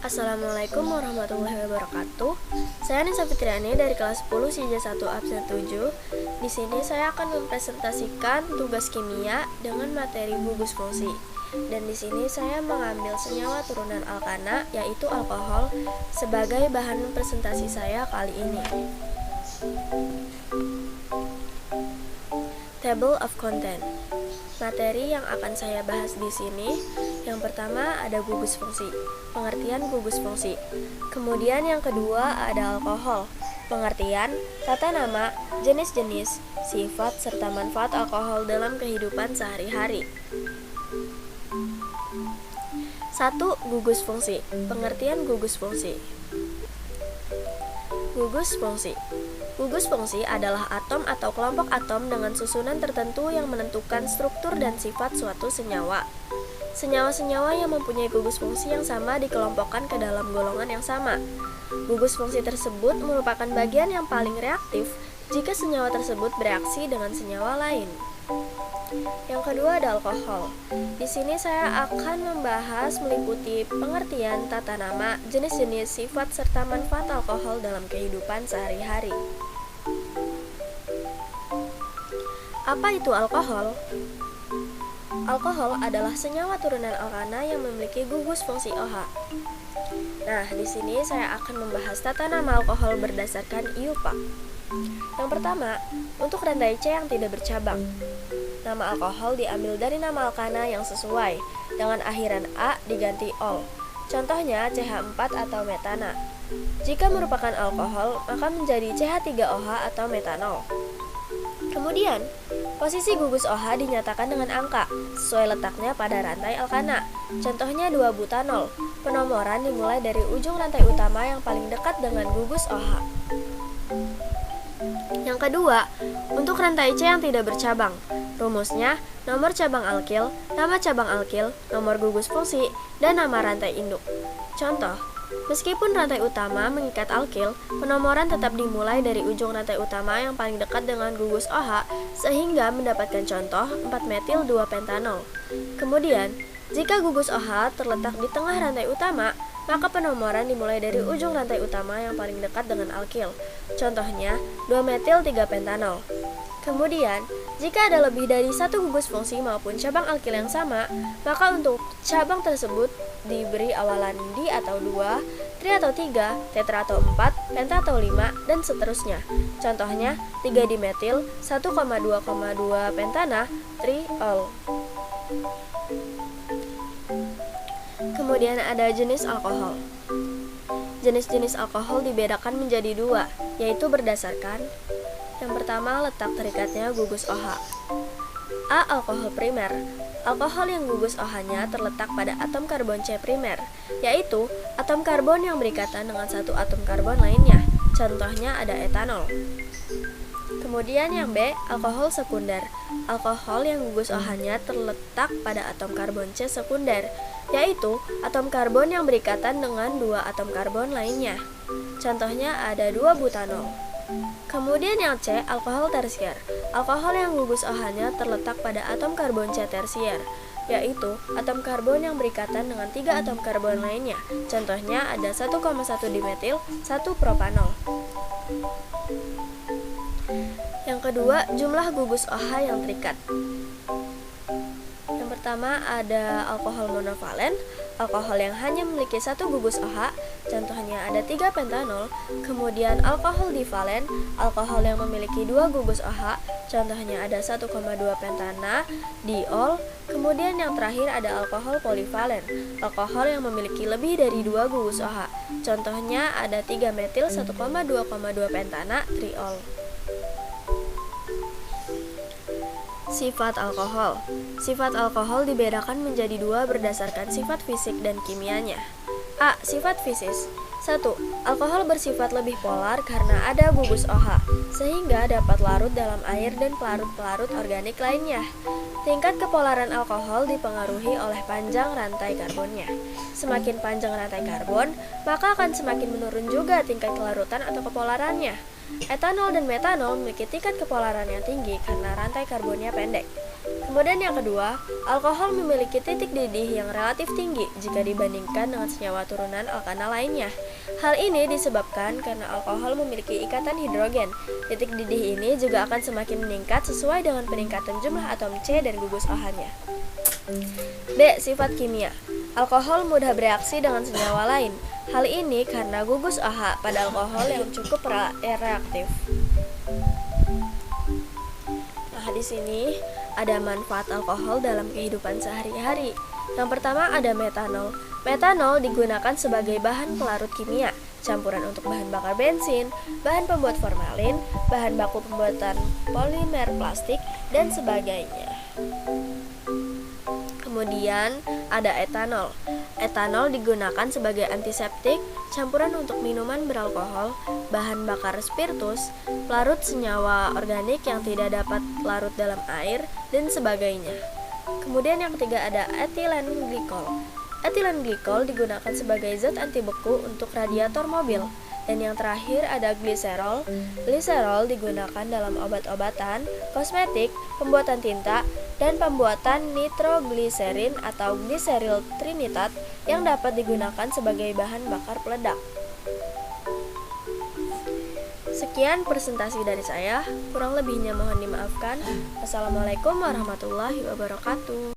Assalamualaikum warahmatullahi wabarakatuh. Saya Nisa Fitriani dari kelas 10 CJ1 absen 7. Di sini saya akan mempresentasikan tugas kimia dengan materi gugus fungsi. Dan di sini saya mengambil senyawa turunan alkana yaitu alkohol sebagai bahan presentasi saya kali ini. Table of content. Materi yang akan saya bahas di sini, yang pertama ada gugus fungsi, pengertian gugus fungsi. Kemudian yang kedua ada alkohol, pengertian, tata nama, jenis-jenis, sifat serta manfaat alkohol dalam kehidupan sehari-hari. 1. Gugus fungsi, pengertian gugus fungsi. Gugus fungsi. Gugus fungsi adalah atom atau kelompok atom dengan susunan tertentu yang menentukan struktur dan sifat suatu senyawa. Senyawa-senyawa yang mempunyai gugus fungsi yang sama dikelompokkan ke dalam golongan yang sama. Gugus fungsi tersebut merupakan bagian yang paling reaktif jika senyawa tersebut bereaksi dengan senyawa lain. Yang kedua ada alkohol. Di sini saya akan membahas meliputi pengertian, tata nama, jenis-jenis, sifat serta manfaat alkohol dalam kehidupan sehari-hari. Apa itu alkohol? Alkohol adalah senyawa turunan alkana yang memiliki gugus fungsi OH. Nah, di sini saya akan membahas tata nama alkohol berdasarkan IUPAC. Yang pertama, untuk rantai C yang tidak bercabang. Nama alkohol diambil dari nama alkana yang sesuai, dengan akhiran A diganti ol. Contohnya CH4 atau metana. Jika merupakan alkohol, maka menjadi CH3OH atau metanol. Kemudian, posisi gugus OH dinyatakan dengan angka, sesuai letaknya pada rantai alkana. Contohnya 2-butanol. Penomoran dimulai dari ujung rantai utama yang paling dekat dengan gugus OH. Yang kedua, untuk rantai C yang tidak bercabang. Rumusnya, nomor cabang alkil, nama cabang alkil, nomor gugus fungsi, dan nama rantai induk. Contoh, meskipun rantai utama mengikat alkil, penomoran tetap dimulai dari ujung rantai utama yang paling dekat dengan gugus OH, sehingga mendapatkan contoh 4-metil 2-pentanol. Kemudian, jika gugus OH terletak di tengah rantai utama, maka penomoran dimulai dari ujung rantai utama yang paling dekat dengan alkil. Contohnya, 2-metil 3-pentanol. Kemudian, jika ada lebih dari satu gugus fungsi maupun cabang alkil yang sama, maka untuk cabang tersebut diberi awalan di atau 2, tri atau 3, tetra atau 4, penta atau 5, dan seterusnya. Contohnya, 3-dimetil, 1,2,2 pentana, triol. Kemudian ada jenis alkohol. Jenis-jenis alkohol dibedakan menjadi 2, yaitu berdasarkan yang pertama, letak terikatnya gugus OH. A. Alkohol primer. Alkohol yang gugus OH-nya terletak pada atom karbon C primer, yaitu atom karbon yang berikatan dengan satu atom karbon lainnya. Contohnya ada etanol. Kemudian yang B. Alkohol sekunder. Alkohol yang gugus OH-nya terletak pada atom karbon C sekunder, yaitu atom karbon yang berikatan dengan dua atom karbon lainnya. Contohnya ada 2-butanol. Kemudian yang C, alkohol tersier. Alkohol yang gugus OH-nya terletak pada atom karbon C tersier, yaitu atom karbon yang berikatan dengan 3 atom karbon lainnya. Contohnya ada 1,1 dimetil, 1 propanol. Yang kedua, jumlah gugus OH yang terikat. Yang pertama ada alkohol monovalen, alkohol yang hanya memiliki satu gugus OH, contohnya ada 3 pentanol. Kemudian alkohol divalen, alkohol yang memiliki 2 gugus OH, contohnya ada 1,2 pentana, diol. Kemudian yang terakhir ada alkohol polivalen, alkohol yang memiliki lebih dari 2 gugus OH, contohnya ada 3-metil 1,2,2 pentana, triol. Sifat alkohol. Sifat alkohol dibedakan menjadi 2 berdasarkan sifat fisik dan kimianya. A. Sifat fisis. 1. Alkohol bersifat lebih polar karena ada gugus OH, sehingga dapat larut dalam air dan pelarut-pelarut organik lainnya. Tingkat kepolaran alkohol dipengaruhi oleh panjang rantai karbonnya. Semakin panjang rantai karbon, maka akan semakin menurun juga tingkat kelarutan atau kepolarannya. Etanol dan metanol memiliki tingkat kepolaran yang tinggi karena rantai karbonnya pendek. Kemudian yang kedua, alkohol memiliki titik didih yang relatif tinggi jika dibandingkan dengan senyawa turunan alkana lainnya. Hal ini disebabkan karena alkohol memiliki ikatan hidrogen. Titik didih ini juga akan semakin meningkat sesuai dengan peningkatan jumlah atom C dan gugus OH-nya. B. Sifat kimia. Alkohol mudah bereaksi dengan senyawa lain. Hal ini karena gugus OH pada alkohol yang cukup reaktif. Nah, di sini ada manfaat alkohol dalam kehidupan sehari-hari. Yang pertama ada metanol. Metanol digunakan sebagai bahan pelarut kimia, campuran untuk bahan bakar bensin, bahan pembuat formalin, bahan baku pembuatan polimer plastik, dan sebagainya. Kemudian ada etanol. Etanol digunakan sebagai antiseptik, campuran untuk minuman beralkohol, bahan bakar spiritus, pelarut senyawa organik yang tidak dapat larut dalam air, dan sebagainya. Kemudian yang ketiga ada etilen glikol. Etilen glikol digunakan sebagai zat anti beku untuk radiator mobil. Dan yang terakhir ada gliserol. Gliserol digunakan dalam obat-obatan, kosmetik, pembuatan tinta, dan pembuatan nitrogliserin atau gliseril trinitat yang dapat digunakan sebagai bahan bakar peledak. Sekian presentasi dari saya, kurang lebihnya mohon dimaafkan. Wassalamualaikum warahmatullahi wabarakatuh.